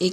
1